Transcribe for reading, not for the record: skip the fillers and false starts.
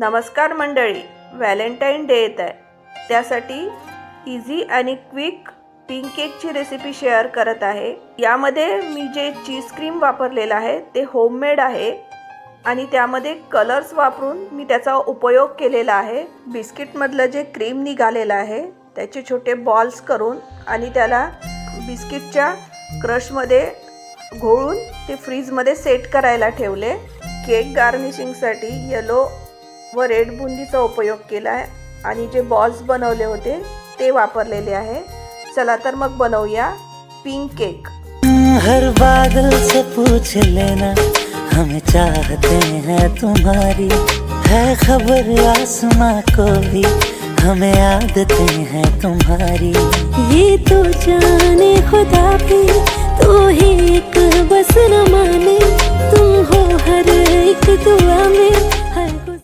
नमस्कार मंडळी, Valentine day येत आहे. त्यासाठी इझी आणि क्विक पिंक केकची रेसिपी शेअर करत आहे. यामध्ये मी जे चीज क्रीम वापरलेला आहे ते होममेड आहे आणि त्यामध्ये कलर्स वापरून मी त्याचा उपयोग केलेला आहे. बिस्किटमधलं जे क्रीम निघालेलं आहे त्याचे छोटे बॉल्स करून आणि त्याला बिस्किटच्या क्रशमध्ये घोळून ते फ्रीजमध्ये सेट करायला ठेवले. केक गार्निशिंगसाठी येलो व रेड बुंदीचा उपयोग केला आहे आणि जे बॉल्स बनवले होते ते वापरलेले आहे. चला तर मग बनवूया पिंक केक. हर बादल से पूछ लेना हमें चाहते हैं तुम्हारी, है खबर आसमां को भी हमें आदतें हैं तुम्हारी. ये तो जाने खुदा भी तू ही एक बस न माने, तुम हो हर एक दुआ में